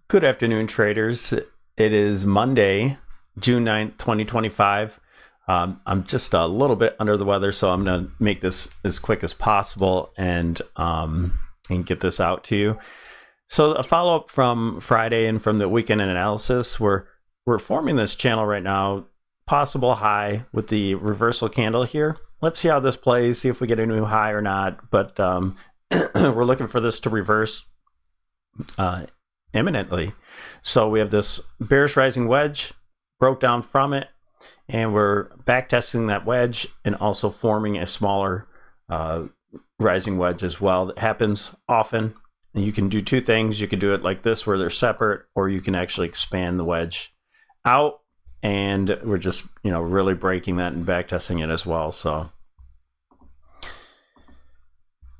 Good afternoon, traders. It is Monday, June 9th, 2025. I'm just a little bit under the weather, so I'm going to make this as quick as possible and get this out to you. So a follow-up from Friday and from the weekend analysis, we're forming this channel right now, possible high with the reversal candle here. Let's see how this plays, see if we get a new high or not, but we're looking for this to reverse imminently. So we have this bearish rising wedge, broke down from it, and we're back testing that wedge and also forming a smaller rising wedge as well. That happens often. And you can do two things. You can do it like this where they're separate, or you can actually expand the wedge out, and we're just really breaking that and back testing it as well. So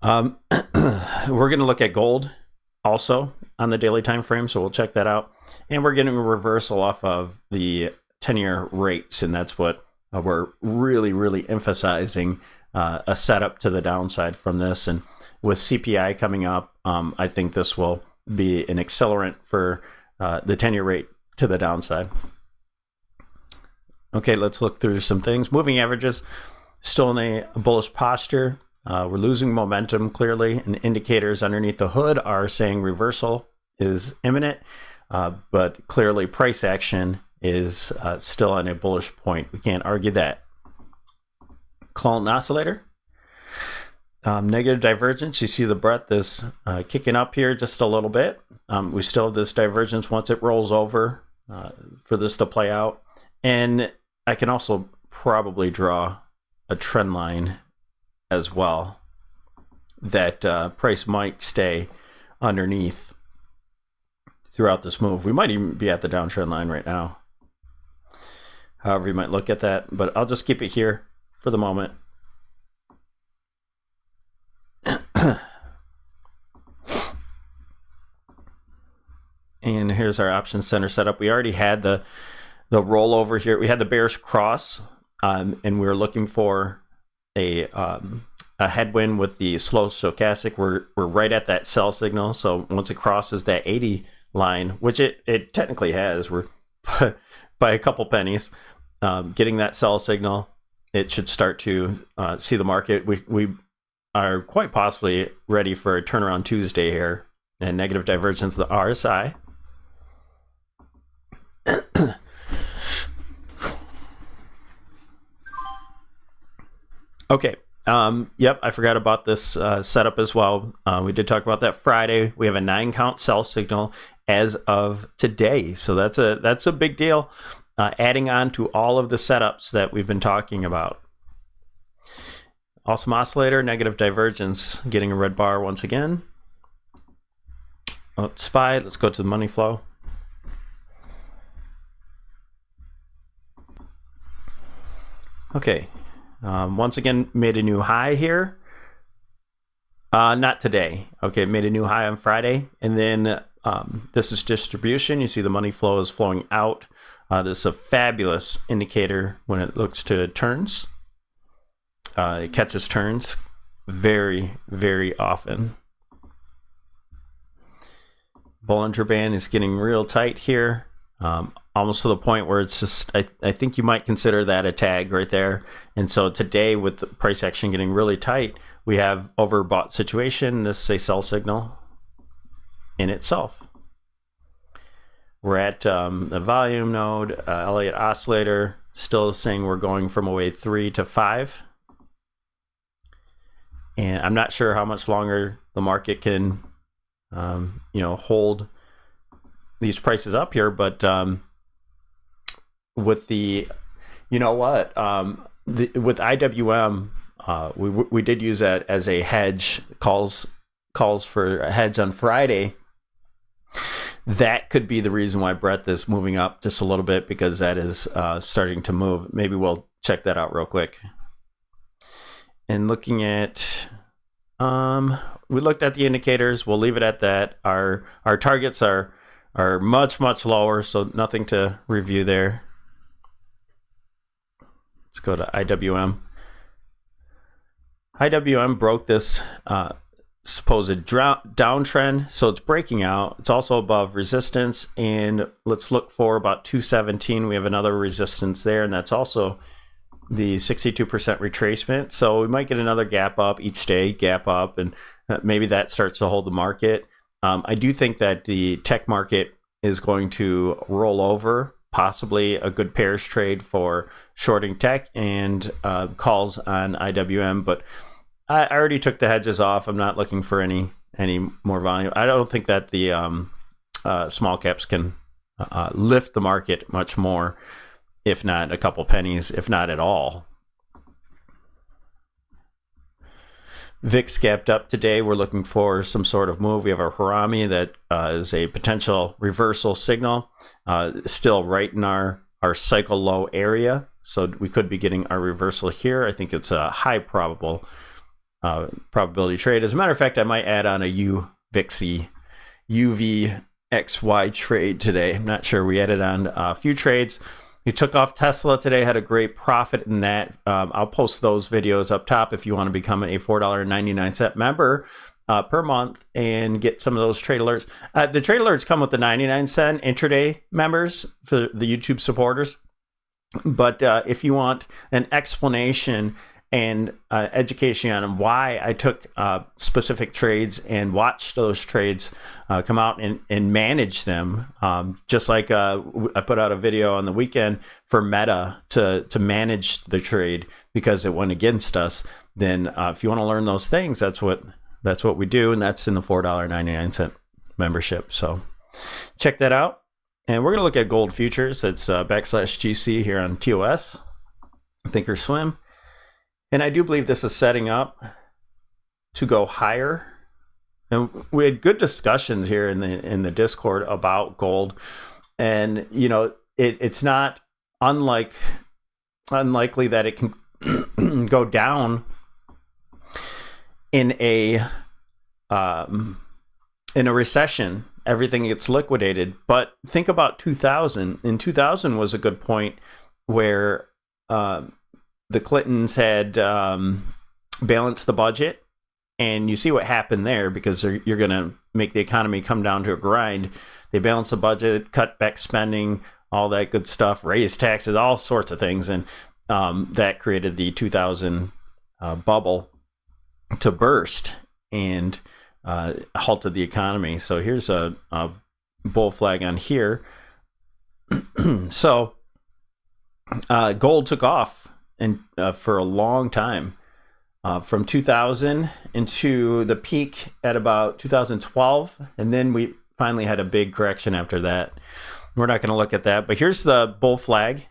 we're going to look at gold also on the daily time frame, so we'll check that out. And we're getting a reversal off of the 10-year rates, and that's what we're really emphasizing, a setup to the downside from this. And with CPI coming up, I think this will be an accelerant for the 10-year rate to the downside. Okay, let's look through some things. Moving averages still in a bullish posture. We're losing momentum clearly, and indicators underneath the hood are saying reversal is imminent, but clearly price action is still on a bullish point. We can't argue that. Clone oscillator, negative divergence. You see the breadth is kicking up here just a little bit. We still have this divergence once it rolls over for this to play out. And I can also probably draw a trend line as well that price might stay underneath throughout this move. We might even be at the downtrend line right now, however you might look at that, but I'll just keep it here for the moment. And here's our OptionsTender setup. We already had the rollover here. We had the bearish cross, and we were looking for a headwind with the slow stochastic. We're right at that sell signal. So once it crosses that 80 line, which it technically has, we're by a couple pennies, getting that sell signal, it should start to see the market. We are quite possibly ready for a turnaround Tuesday here, and negative divergence of the RSI. Okay. Yep, I forgot about this setup as well. We did talk about that Friday. We have a 9-count sell signal as of today, so that's a big deal. Adding on to all of the setups that we've been talking about. Awesome oscillator, negative divergence, getting a red bar once again. Oh, SPY. Let's go to the money flow. Okay. Once again, made a new high here. Not today. Okay, made a new high on Friday. And then this is distribution. You see the money flow is flowing out. This is a fabulous indicator when it looks to turns. It catches turns very often. Bollinger Band is getting real tight here. Almost to the point where it's just, I think you might consider that a tag right there. And so today, with the price action getting really tight, we have overbought situation. This is a sell signal in itself. We're at the volume node, Elliott oscillator, still saying we're going from a wave 3 to 5. And I'm not sure how much longer the market can, hold these prices up here, but with the, with IWM, we did use that as a hedge, calls for a hedge on Friday. That could be the reason why breadth is moving up just a little bit, because that is starting to move. Maybe we'll check that out real quick. And looking at, we looked at the indicators. We'll leave it at that. Our targets are much lower, so nothing to review there. Let's go to IWM. IWM broke this supposed downtrend. So it's breaking out. It's also above resistance. And let's look for about 217. We have another resistance there, and that's also the 62% retracement. So we might get another gap up each day, gap up, and maybe that starts to hold the market. I do think that the tech market is going to roll over, possibly a good pairs trade for shorting tech and calls on IWM. But I already took the hedges off. I'm not looking for any more volume. I don't think that the small caps can lift the market much more, if not a couple pennies, if not at all. VIX gapped up today. We're looking for some sort of move. We have our Harami that is a potential reversal signal, still right in our cycle low area. So we could be getting our reversal here. I think it's a high probability trade. As a matter of fact, I might add on a UVXY trade today. I'm not sure. We added on a few trades. We took off Tesla today, had a great profit in that. I'll post those videos up top if you want to become a $4.99 member per month and get some of those trade alerts. The trade alerts come with the 99-cent intraday members for the YouTube supporters. But if you want an explanation and education on why I took specific trades and watched those trades come out and manage them, just like I put out a video on the weekend for Meta to manage the trade because it went against us, then if you want to learn those things, that's what we do, and that's in the $4.99 membership. So check that out. And we're going to look at gold futures. It's /GC here on TOS, Thinkorswim. And I do believe this is setting up to go higher. And we had good discussions here in the Discord about gold. And, you know, it's not unlikely that it can go down in a recession. Everything gets liquidated. But think about 2000. In 2000 was a good point where the Clintons had balanced the budget, and you see what happened there because you're going to make the economy come down to a grind. They balanced the budget, cut back spending, all that good stuff, raise taxes, all sorts of things, and that created the 2000 bubble to burst and halted the economy. So here's a bull flag on here. So gold took off and for a long time, from 2000 into the peak at about 2012, and then we finally had a big correction after that. We're not going to look at that, but here's the bull flag.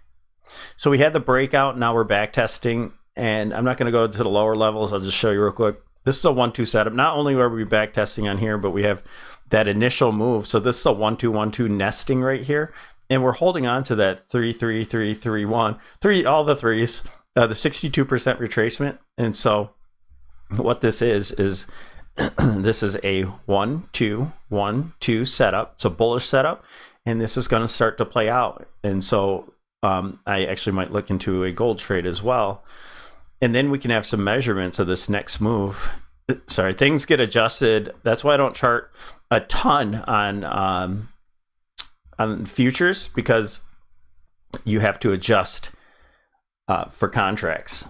So we had the breakout, now we're back testing, and I'm not going to go to the lower levels. I'll just show you real quick. This is a 1-2 setup. Not only are we back testing on here, but we have that initial move. So this is a 1-2-1-2 nesting right here, and we're holding on to that 3-3-3-3-1, all the threes. The 62% retracement. And so what this is this is a 1-2-1-2 setup. It's a bullish setup, and this is going to start to play out. And so I actually might look into a gold trade as well. And then we can have some measurements of this next move. Sorry, things get adjusted. That's why I don't chart a ton on futures, because you have to adjust for contracts.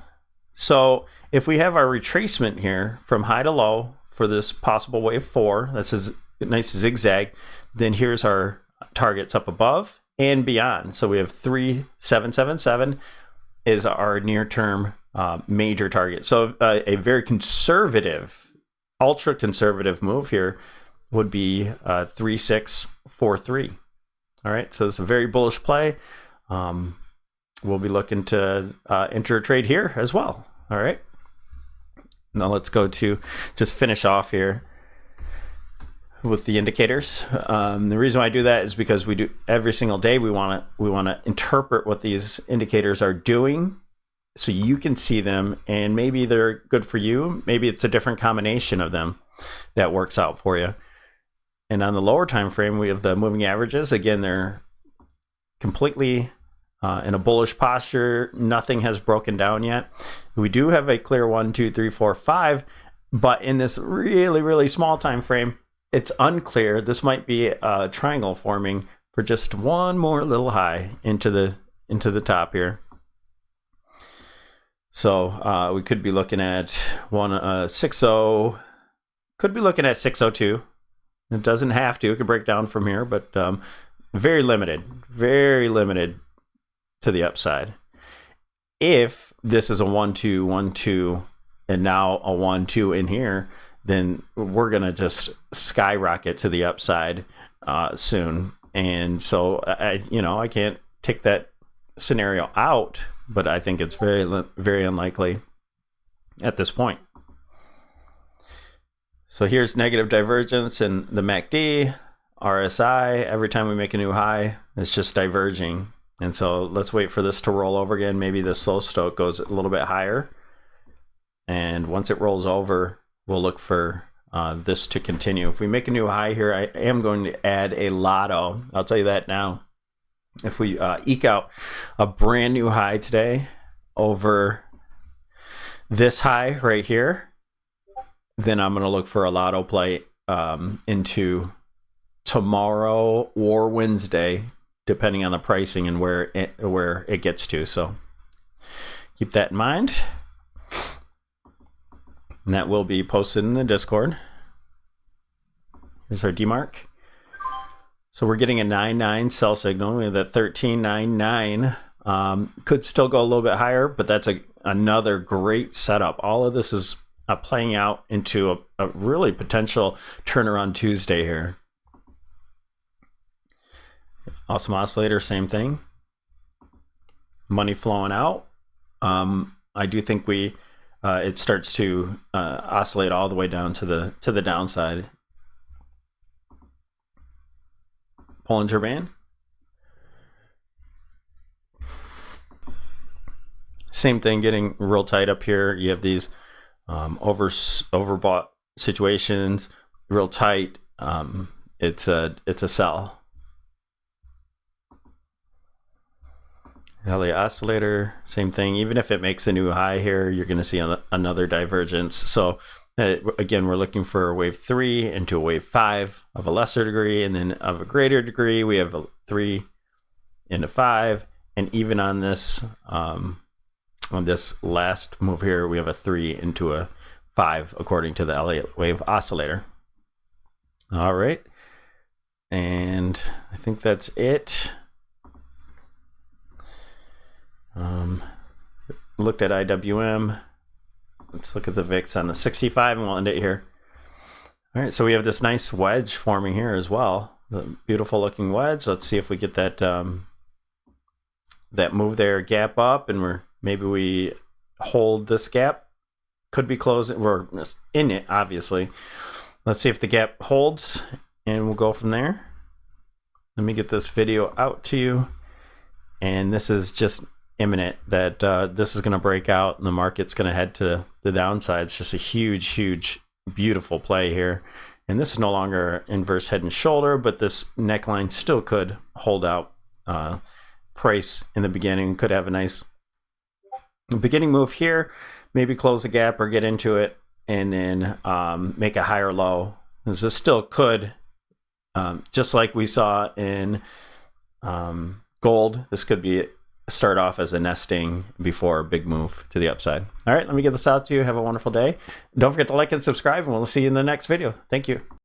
So if we have our retracement here from high to low for this possible wave 4, that's a nice zigzag, then here's our targets up above and beyond. So we have 3777 is our near-term major target. So a very conservative, ultra conservative move here would be 3643. All right, so it's a very bullish play. We'll be looking to enter a trade here as well. All right. Now let's go to just finish off here with the indicators. The reason why I do that is because we do every single day. We want to interpret what these indicators are doing, so you can see them, and maybe they're good for you. Maybe it's a different combination of them that works out for you. And on the lower time frame, we have the moving averages. Again, they're completely in a bullish posture. Nothing has broken down yet. We do have a clear 1, 2, 3, 4, 5 But in this really, really small time frame, it's unclear. This might be a triangle forming for just one more little high into the top here. So we could be looking at 160. Could be looking at 602. It doesn't have to. It could break down from here, but very limited to the upside. If this is a 1-2, 1-2, and now a 1-2 in here, then we're gonna just skyrocket to the upside soon. And so I can't take that scenario out, but I think it's very unlikely at this point. So here's negative divergence in the MACD, RSI. Every time we make a new high, it's just diverging. And so let's wait for this to roll over again. Maybe the slow stoke goes a little bit higher. And once it rolls over, we'll look for this to continue. If we make a new high here, I am going to add a lotto. I'll tell you that now. If we eke out a brand new high today over this high right here, then I'm going to look for a lotto play into tomorrow or Wednesday, depending on the pricing and where it gets to. So keep that in mind. And that will be posted in the Discord. Here's our DMARC. So we're getting a 9.9 sell signal. We have that 13.99. Could still go a little bit higher, but that's another great setup. All of this is playing out into a really potential turnaround Tuesday here. Awesome oscillator, same thing. Money flowing out. I do think it starts to oscillate all the way down to the downside. Bollinger Band. Same thing, getting real tight up here. You have these overbought situations, real tight. It's a sell. LA oscillator, same thing. Even if it makes a new high here, you're going to see another divergence. So again, we're looking for a wave 3 into a wave 5 of a lesser degree, and then of a greater degree, we have a 3 into 5, and even on this last move here, we have a 3 into a 5 according to the LA wave oscillator. All right, and I think that's it. Looked at IWM. Let's look at the VIX on the 65 and we'll end it here. All right, so we have this nice wedge forming here as well. The beautiful looking wedge. Let's see if we get that that move there, gap up, and maybe we hold this gap. Could be closing. We're in it, obviously. Let's see if the gap holds, and we'll go from there. Let me get this video out to you. And this is just imminent that this is going to break out and the market's going to head to the downside. It's just a huge, beautiful play here. And this is no longer inverse head and shoulder, but this neckline still could hold out price in the beginning. Could have a nice beginning move here, maybe close the gap or get into it, and then make a higher low. This still could, just like we saw in gold, this could be start off as a nesting before a big move to the upside. All right, let me get this out to you. Have a wonderful day. Don't forget to like and subscribe, and we'll see you in the next video. Thank you.